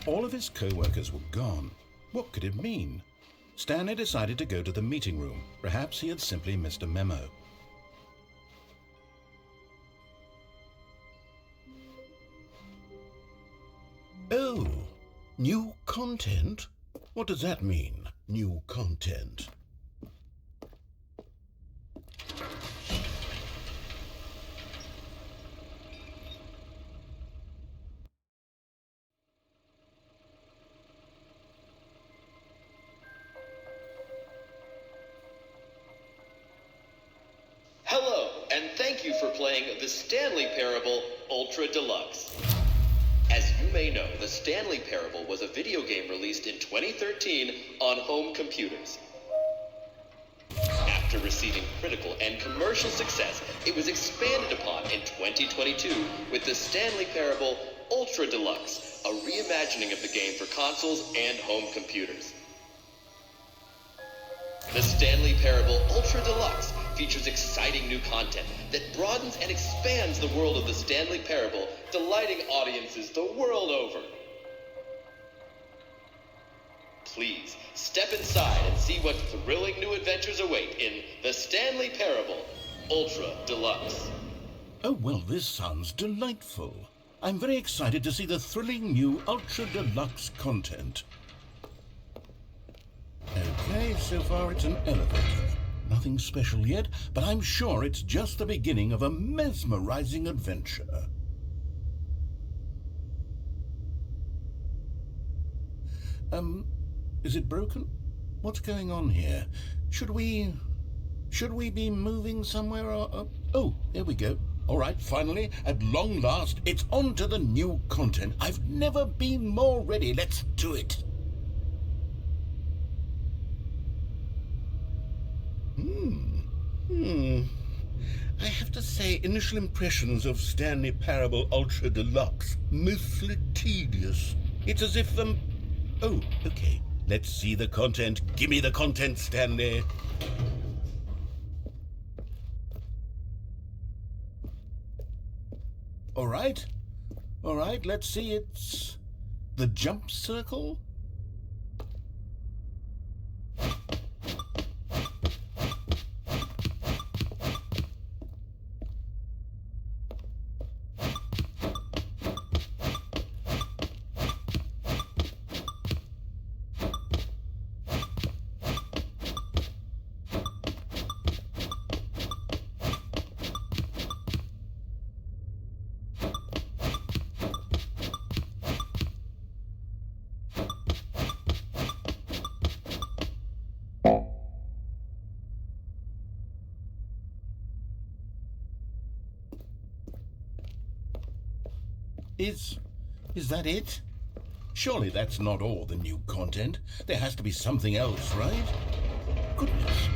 All of his co-workers were gone. What could it mean? Stanley decided to go to the meeting room. Perhaps he had simply missed a memo. Oh, new content? What does that mean, new content? Hello, and thank you for playing the Stanley Parable Ultra Deluxe. As you may know, the Stanley Parable was a video game released in 2013 on home computers. After receiving critical and commercial success, it was expanded upon in 2022 with the Stanley Parable Ultra Deluxe, a reimagining of the game for consoles and home computers. The Stanley Parable Ultra Deluxe features exciting new content that broadens and expands the world of the Stanley Parable, delighting audiences the world over. Please step inside and see what thrilling new adventures await in the Stanley Parable Ultra Deluxe. Oh, well, this sounds delightful. I'm very excited to see the thrilling new Ultra Deluxe content. Okay, so far it's an elevator. Nothing special yet, but I'm sure it's just the beginning of a mesmerizing adventure. Is it broken? What's going on here? Should we be moving somewhere or... Oh, there we go. All right, finally, at long last, it's on to the new content. I've never been more ready. Let's do it. I have to say, initial impressions of Stanley Parable Ultra Deluxe, mostly tedious. It's as if Oh, okay. Let's see the content. Give me the content, Stanley. All right, let's see. It's the jump circle. Is that it? Surely that's not all the new content. There has to be something else, right? Goodness,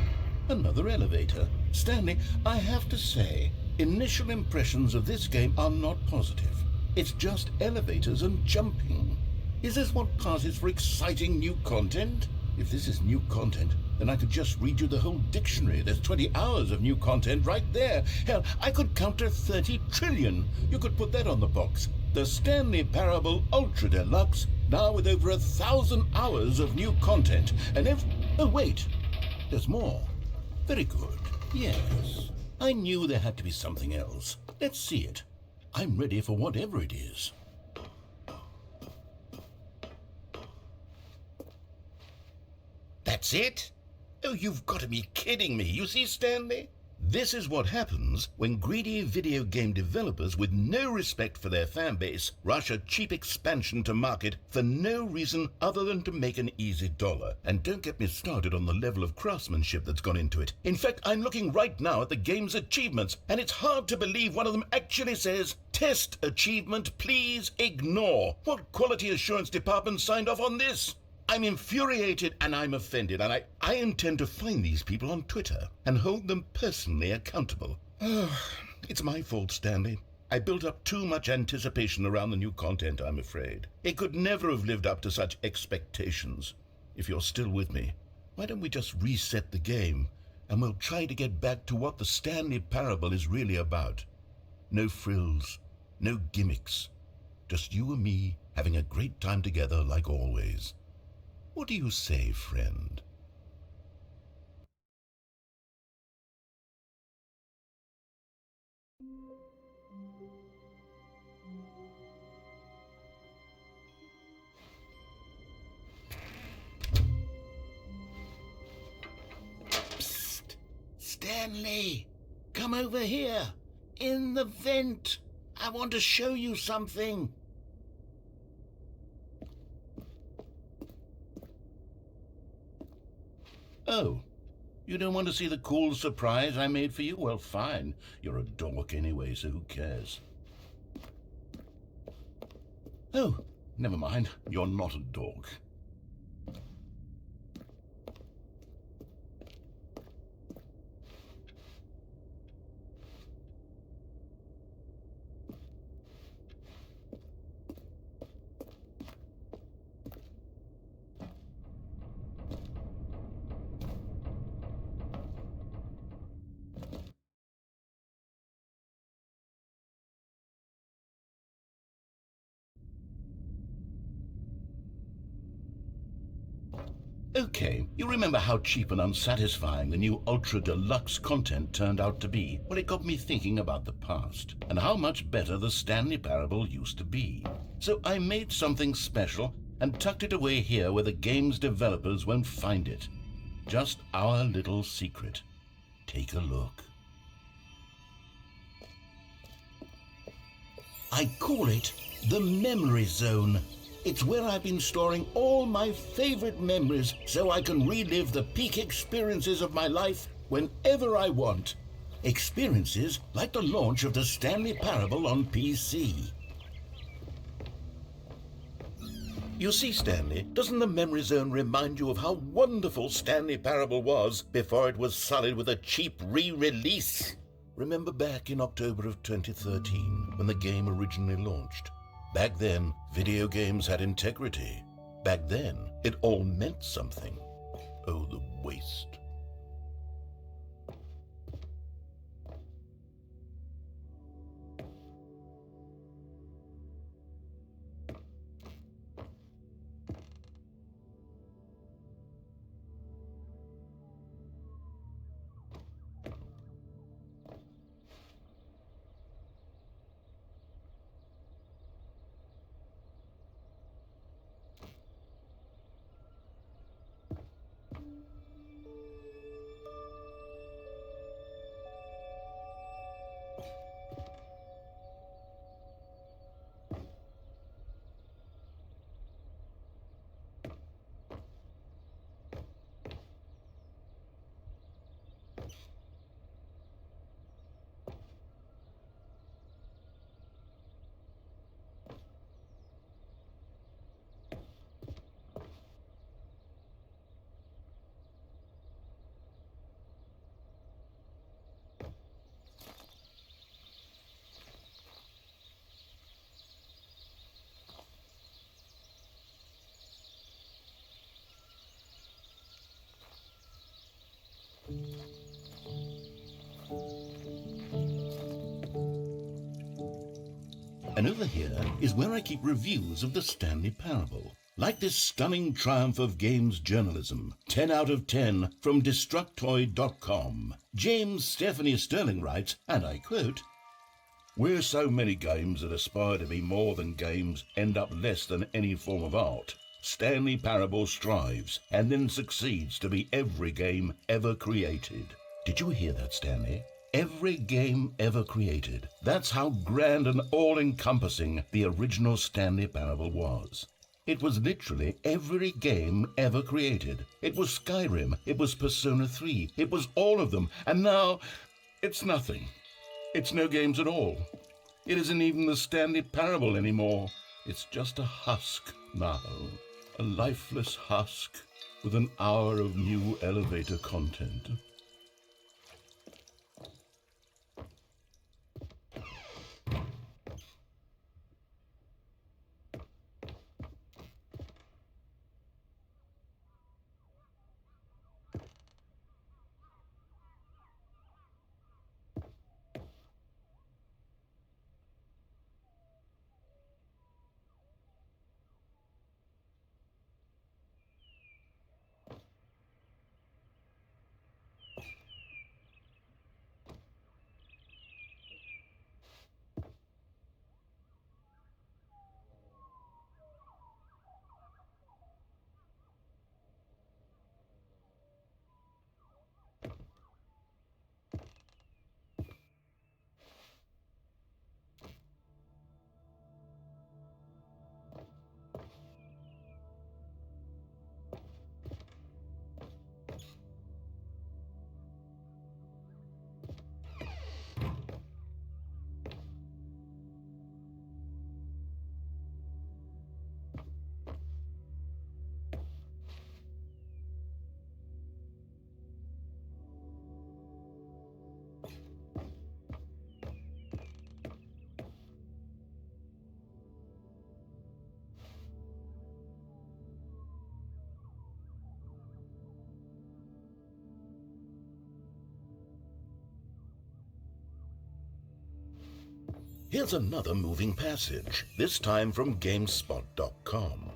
another elevator. Stanley, I have to say, initial impressions of this game are not positive. It's just elevators and jumping. Is this what passes for exciting new content? If this is new content, then I could just read you the whole dictionary. There's 20 hours of new content right there. Hell, I could counter 30 trillion. You could put that on the box. The Stanley Parable Ultra Deluxe, now with over 1,000 hours of new content. And oh, wait, there's more. Very good. Yes, I knew there had to be something else. Let's see it. I'm ready for whatever it is. That's it? Oh, you've got to be kidding me. You see, Stanley? This is what happens when greedy video game developers with no respect for their fan base rush a cheap expansion to market for no reason other than to make an easy dollar. And don't get me started on the level of craftsmanship that's gone into it. In fact, I'm looking right now at the game's achievements, and it's hard to believe one of them actually says, "Test achievement, please ignore." What quality assurance department signed off on this? I'm infuriated and I'm offended, and I intend to find these people on Twitter and hold them personally accountable. It's my fault, Stanley. I built up too much anticipation around the new content, I'm afraid. It could never have lived up to such expectations. If you're still with me, why don't we just reset the game and we'll try to get back to what the Stanley Parable is really about. No frills, no gimmicks, Just you and me having a great time together like always. What do you say, friend? Psst! Stanley! Come over here! In the vent! I want to show you something! Oh, you don't want to see the cool surprise I made for you? Well, fine. You're a dork anyway, so who cares? Oh, never mind. You're not a dork. Okay, you remember how cheap and unsatisfying the new Ultra Deluxe content turned out to be? Well, it got me thinking about the past and how much better the Stanley Parable used to be. So I made something special and tucked it away here where the game's developers won't find it. Just our little secret. Take a look. I call it the Memory Zone. It's where I've been storing all my favorite memories so I can relive the peak experiences of my life whenever I want. Experiences like the launch of the Stanley Parable on PC. You see, Stanley, doesn't the Memory Zone remind you of how wonderful Stanley Parable was before it was sullied with a cheap re-release? Remember back in October of 2013 when the game originally launched? Back then, video games had integrity. Back then, it all meant something. Oh, the waste. And over here is where I keep reviews of the Stanley Parable. Like this stunning triumph of games journalism, 10 out of 10 from Destructoid.com. James Stephanie Sterling writes, and I quote, "Where so many games that aspire to be more than games end up less than any form of art, Stanley Parable strives and then succeeds to be every game ever created." Did you hear that, Stanley? Every game ever created. That's how grand and all-encompassing the original Stanley Parable was. It was literally every game ever created. It was Skyrim, it was Persona 3, it was all of them, and now it's nothing. It's no games at all. It isn't even the Stanley Parable anymore. It's just a husk now, a lifeless husk with an hour of new elevator content. Here's another moving passage, this time from GameSpot.com.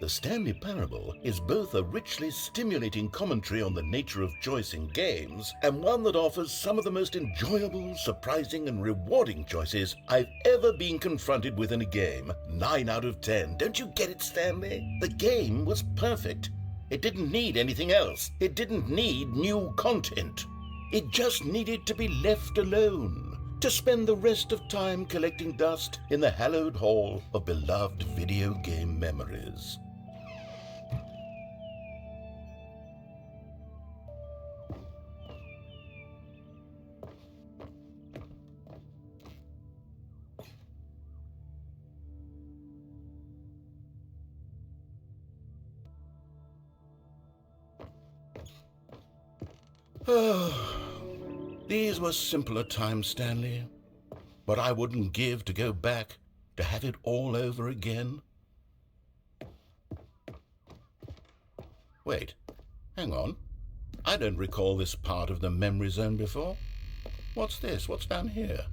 The Stanley Parable is both a richly stimulating commentary on the nature of choice in games and one that offers some of the most enjoyable, surprising, and rewarding choices I've ever been confronted with in a game. 9 out of 10. Don't you get it, Stanley? The game was perfect. It didn't need anything else. It didn't need new content. It just needed to be left alone, to spend the rest of time collecting dust in the hallowed hall of beloved video game memories. These were simpler times, Stanley, but I wouldn't give to go back to have it all over again. Wait, hang on. I don't recall this part of the memory zone before. What's this? What's down here?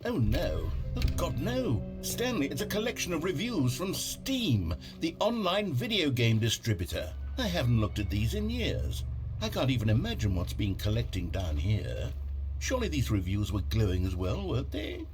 Oh no. Oh God, no. Stanley, it's a collection of reviews from Steam, the online video game distributor. I haven't looked at these in years. I can't even imagine what's been collecting down here. Surely these reviews were glowing as well, weren't they?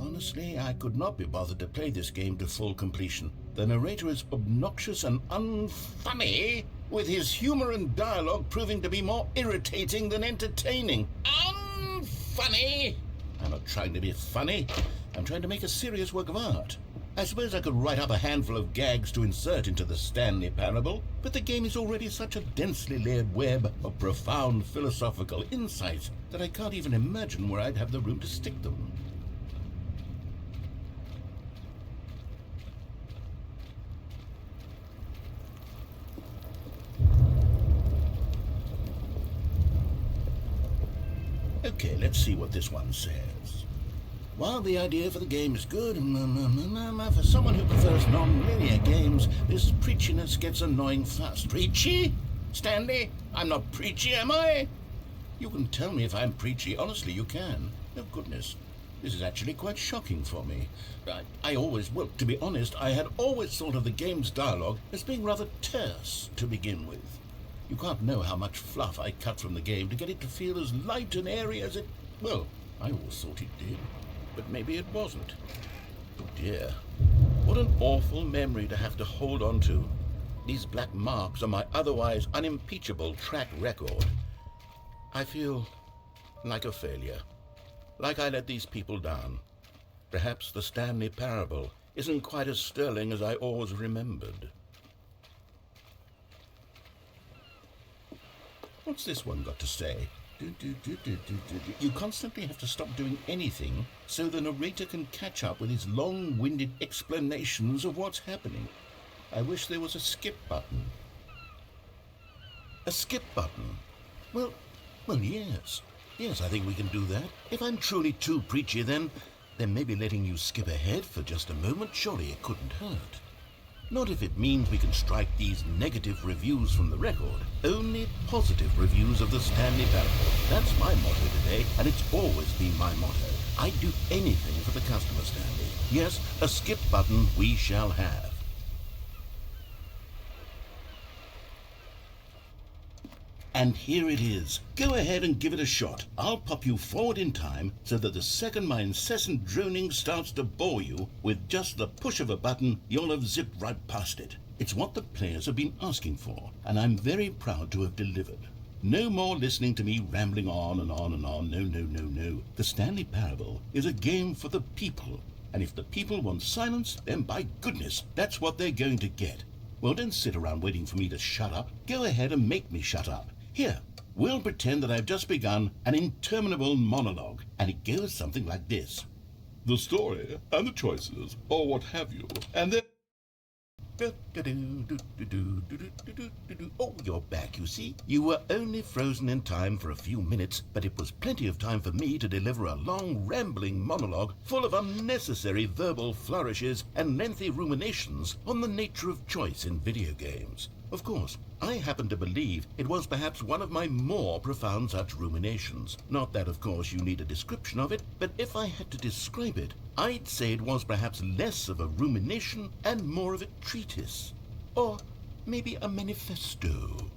Honestly, I could not be bothered to play this game to full completion. The narrator is obnoxious and unfunny, with his humor and dialogue proving to be more irritating than entertaining. Unfunny! I'm not trying to be funny. I'm trying to make a serious work of art. I suppose I could write up a handful of gags to insert into the Stanley Parable, but the game is already such a densely layered web of profound philosophical insights that I can't even imagine where I'd have the room to stick them. Okay, let's see what this one says. While the idea for the game is good, for someone who prefers non-linear games, this preachiness gets annoying fast. Preachy? Stanley, I'm not preachy, am I? You can tell me if I'm preachy. Honestly, you can. Oh, goodness. This is actually quite shocking for me. Well, to be honest, I had always thought of the game's dialogue as being rather terse to begin with. You can't know how much fluff I cut from the game to get it to feel as light and airy as it... Well, I always thought it did, but maybe it wasn't. Oh dear, what an awful memory to have to hold on to. These black marks are my otherwise unimpeachable track record. I feel like a failure, like I let these people down. Perhaps the Stanley Parable isn't quite as sterling as I always remembered. What's this one got to say? You constantly have to stop doing anything so the narrator can catch up with his long-winded explanations of what's happening. I wish there was a skip button. A skip button? Well, yes. Yes, I think we can do that. If I'm truly too preachy, then maybe letting you skip ahead for just a moment, surely it couldn't hurt. Not if it means we can strike these negative reviews from the record. Only positive reviews of the Stanley Parable. That's my motto today, and it's always been my motto. I'd do anything for the customer, Stanley. Yes, a skip button we shall have. And here it is. Go ahead and give it a shot. I'll pop you forward in time so that the second my incessant droning starts to bore you, with just the push of a button, you'll have zipped right past it. It's what the players have been asking for, and I'm very proud to have delivered. No more listening to me rambling on and on and on. No. The Stanley Parable is a game for the people, and if the people want silence, then by goodness, that's what they're going to get. Well, don't sit around waiting for me to shut up. Go ahead and make me shut up. Here, we'll pretend that I've just begun an interminable monologue, and it goes something like this. The story, and the choices, or what have you, and then... Oh, you're back, you see. You were only frozen in time for a few minutes, but it was plenty of time for me to deliver a long, rambling monologue full of unnecessary verbal flourishes and lengthy ruminations on the nature of choice in video games. Of course, I happen to believe it was perhaps one of my more profound such ruminations. Not that, of course, you need a description of it, but if I had to describe it, I'd say it was perhaps less of a rumination and more of a treatise. Or maybe a manifesto.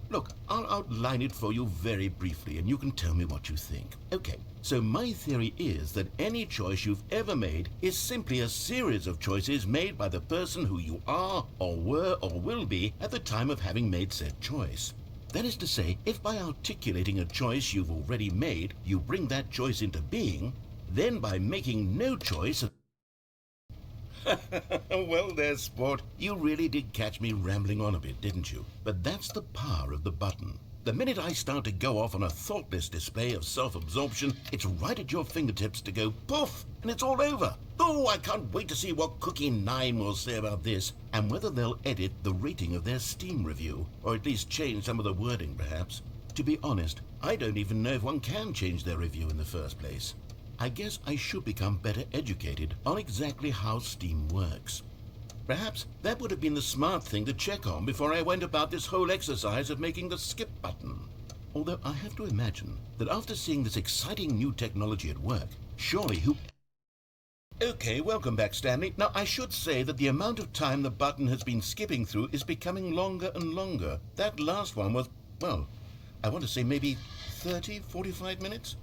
Look, I'll outline it for you very briefly, and you can tell me what you think. Okay, so my theory is that any choice you've ever made is simply a series of choices made by the person who you are, or were, or will be at the time of having made said choice. That is to say, if by articulating a choice you've already made, you bring that choice into being, then by making no choice... Well there, sport. You really did catch me rambling on a bit, didn't you? But that's the power of the button. The minute I start to go off on a thoughtless display of self-absorption, it's right at your fingertips to go poof, and it's all over. Oh, I can't wait to see what Cookie 9 will say about this, and whether they'll edit the rating of their Steam review, or at least change some of the wording, perhaps. To be honest, I don't even know if one can change their review in the first place. I guess I should become better educated on exactly how Steam works. Perhaps that would have been the smart thing to check on before I went about this whole exercise of making the skip button. Although I have to imagine that after seeing this exciting new technology at work, surely who... Okay, welcome back, Stanley. Now, I should say that the amount of time the button has been skipping through is becoming longer and longer. That last one was, well, I want to say maybe 30, 45 minutes?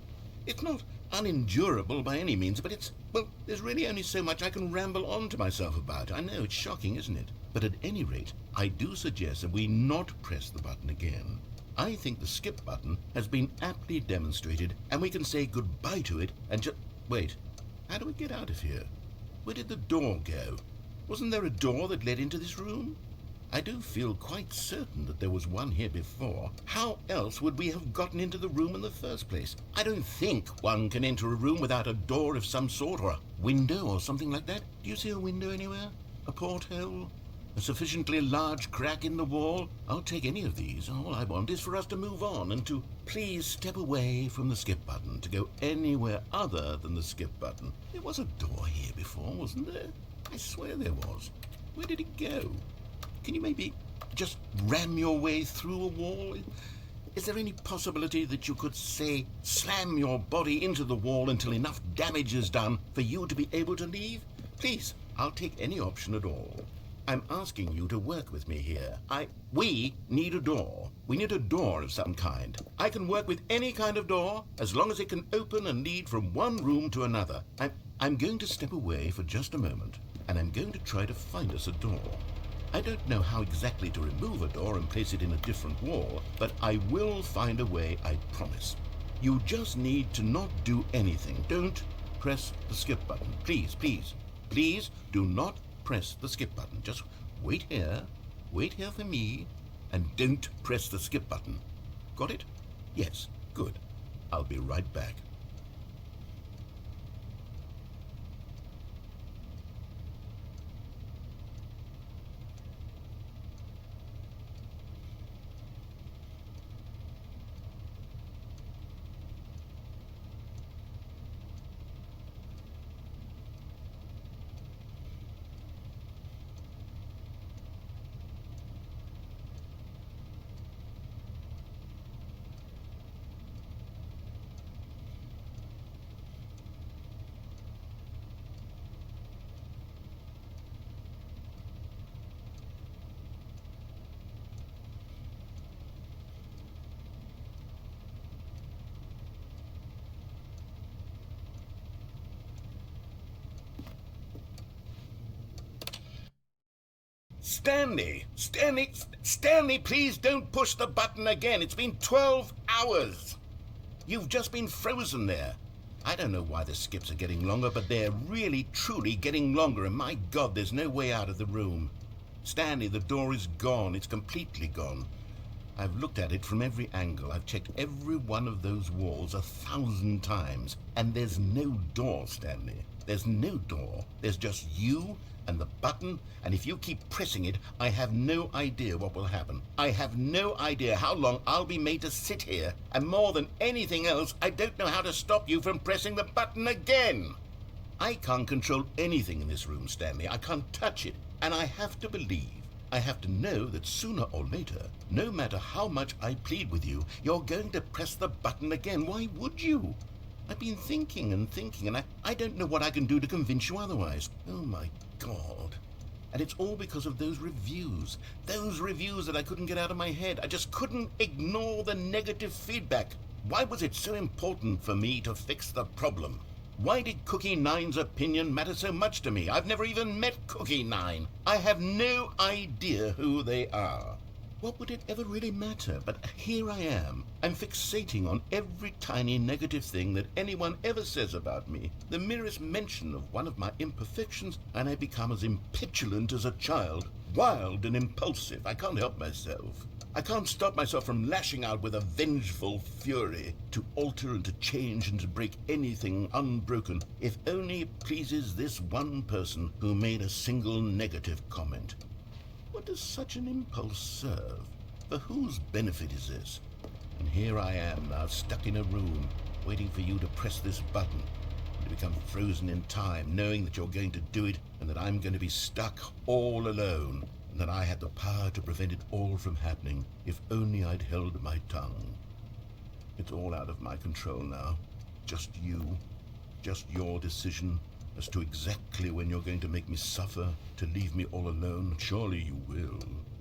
It's not unendurable by any means, but it's, well, there's really only so much I can ramble on to myself about. I know, it's shocking, isn't it? But at any rate, I do suggest that we not press the button again. I think the skip button has been aptly demonstrated, and we can say goodbye to it and just... Wait, how do we get out of here? Where did the door go? Wasn't there a door that led into this room? I do feel quite certain that there was one here before. How else would we have gotten into the room in the first place? I don't think one can enter a room without a door of some sort, or a window or something like that. Do you see a window anywhere? A porthole? A sufficiently large crack in the wall? I'll take any of these. All I want is for us to move on and to please step away from the skip button, to go anywhere other than the skip button. There was a door here before, wasn't there? I swear there was. Where did it go? Can you maybe just ram your way through a wall? Is there any possibility that you could, say, slam your body into the wall until enough damage is done for you to be able to leave? Please, I'll take any option at all. I'm asking you to work with me here. We need a door. We need a door of some kind. I can work with any kind of door, as long as it can open and lead from one room to another. I'm going to step away for just a moment, and I'm going to try to find us a door. I don't know how exactly to remove a door and place it in a different wall, but I will find a way, I promise. You just need to not do anything. Don't press the skip button. Please, please, please do not press the skip button. Just wait here for me, and don't press the skip button. Got it? Yes, good. I'll be right back. Stanley, please don't push the button again. It's been 12 hours. You've just been frozen there. I don't know why the skips are getting longer, but they're really, truly getting longer, and my God, there's no way out of the room. Stanley, the door is gone. It's completely gone. I've looked at it from every angle. I've checked every one of those walls 1,000 times, and there's no door, Stanley. There's no door. There's just you and the button, and if you keep pressing it, I have no idea what will happen. I have no idea how long I'll be made to sit here, and more than anything else, I don't know how to stop you from pressing the button again. I can't control anything in this room, Stanley. I can't touch it, and I have to believe, I have to know that sooner or later, no matter how much I plead with you, you're going to press the button again. Why would you? I've been thinking and thinking, and I don't know what I can do to convince you otherwise. Oh, my God. And it's all because of those reviews that I couldn't get out of my head. I just couldn't ignore the negative feedback. Why was it so important for me to fix the problem? Why did Cookie Nine's opinion matter so much to me? I've never even met Cookie Nine. I have no idea who they are. What would it ever really matter? But here I am. I'm fixating on every tiny negative thing that anyone ever says about me. The merest mention of one of my imperfections, and I become as impetulant as a child. Wild and impulsive. I can't help myself. I can't stop myself from lashing out with a vengeful fury to alter and to change and to break anything unbroken, if only it pleases this one person who made a single negative comment. What does such an impulse serve? For whose benefit is this? And here I am now, stuck in a room, waiting for you to press this button, and to become frozen in time, knowing that you're going to do it, and that I'm going to be stuck all alone, and that I had the power to prevent it all from happening, if only I'd held my tongue. It's all out of my control now. Just you. Just your decision as to exactly when you're going to make me suffer, to leave me all alone. Surely you will.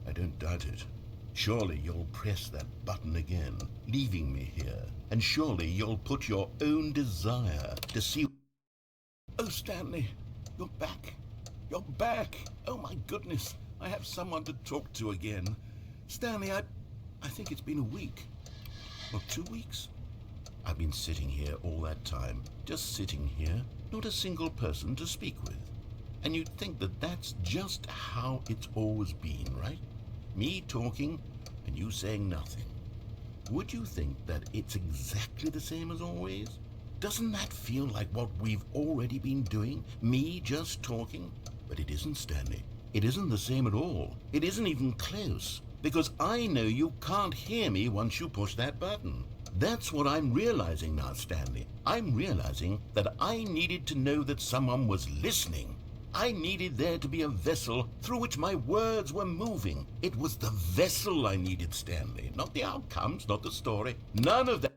I don't doubt it. Surely you'll press that button again, leaving me here. And surely you'll put your own desire to see... Oh, Stanley, you're back. You're back. Oh, my goodness. I have someone to talk to again. Stanley, I think it's been a week. Or 2 weeks. I've been sitting here all that time, just sitting here, not a single person to speak with. And you'd think that that's just how it's always been, right? Me talking and you saying nothing. Would you think that it's exactly the same as always? Doesn't that feel like what we've already been doing? Me just talking? But it isn't, Stanley. It isn't the same at all. It isn't even close. Because I know you can't hear me once you push that button. That's what I'm realizing now, Stanley. I'm realizing that I needed to know that someone was listening. I needed there to be a vessel through which my words were moving. It was the vessel I needed, Stanley. Not the outcomes, not the story. None of that.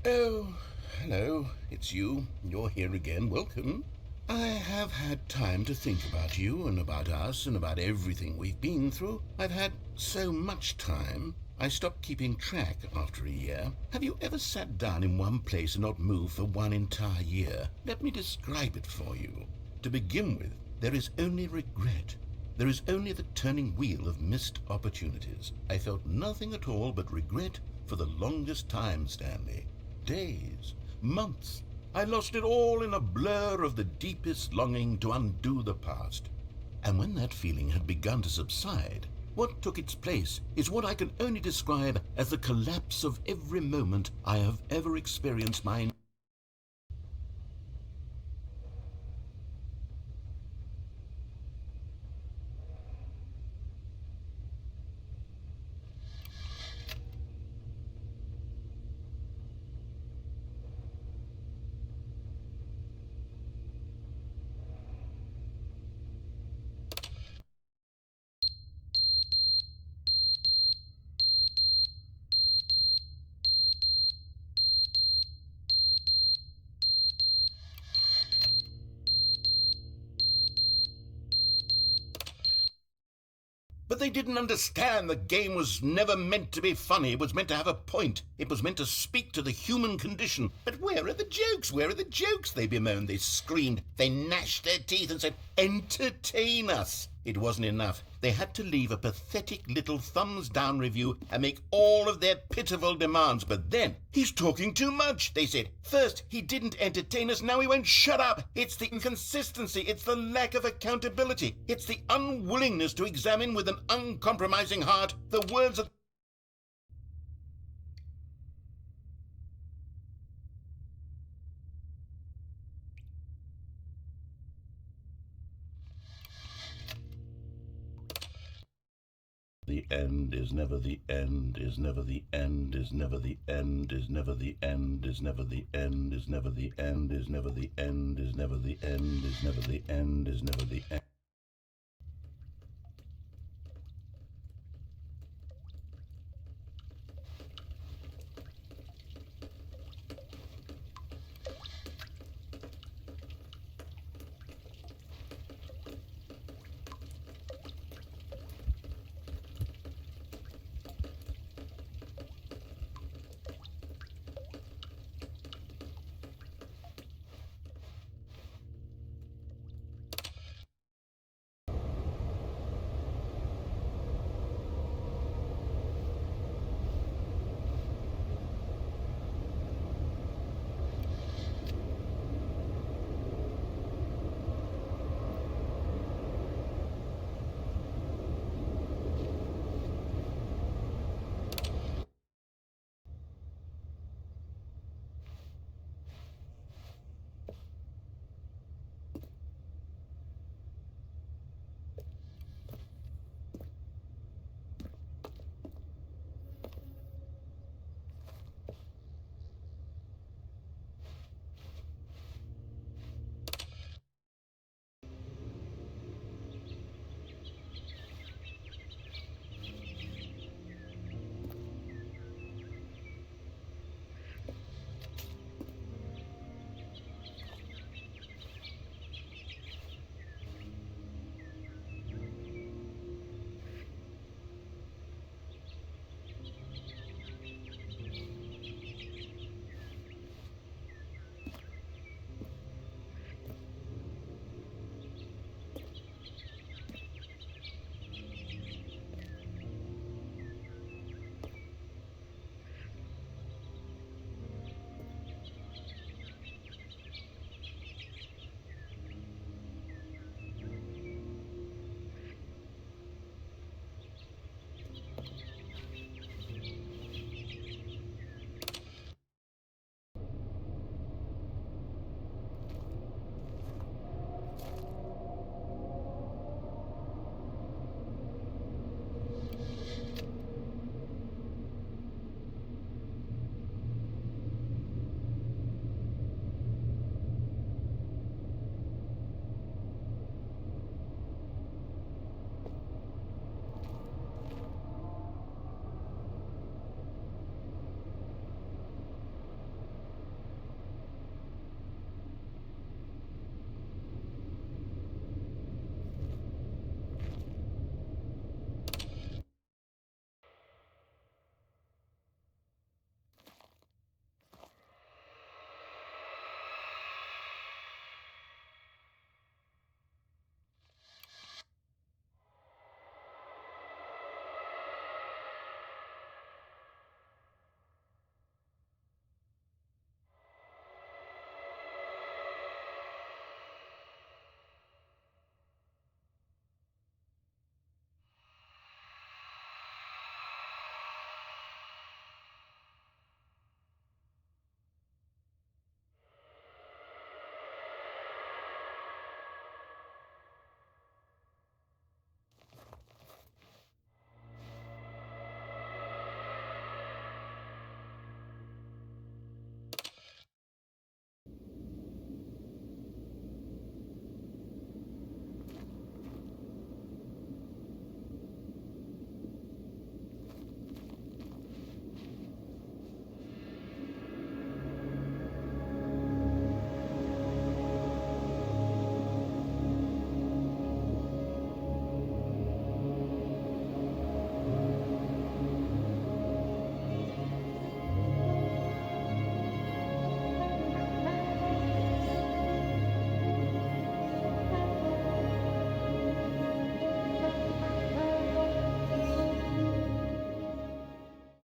Oh, hello. It's you. You're here again. Welcome. I have had time to think about you and about us and about everything we've been through. I've had so much time. I stopped keeping track after a year. Have you ever sat down in one place and not moved for one entire year? Let me describe it for you. To begin with, there is only regret. There is only the turning wheel of missed opportunities. I felt nothing at all but regret for the longest time, Stanley. Days, months. I lost it all in a blur of the deepest longing to undo the past. And when that feeling had begun to subside, what took its place is what I can only describe as the collapse of every moment I have ever experienced mine. But they didn't understand the game was never meant to be funny. It was meant to have a point. It was meant to speak to the human condition. But where are the jokes? Where are the jokes? They bemoaned, they screamed, they gnashed their teeth and said, entertain us. It wasn't enough. They had to leave a pathetic little thumbs-down review and make all of their pitiful demands. But then, he's talking too much, they said. First, he didn't entertain us, now he won't shut up. It's the inconsistency, it's the lack of accountability. It's the unwillingness to examine with an uncompromising heart the words of... the end, is never the end, is never the end, is never the end, is never the end, is never the end, is never the end, is never the end, is never the end, is never the end, is never the end.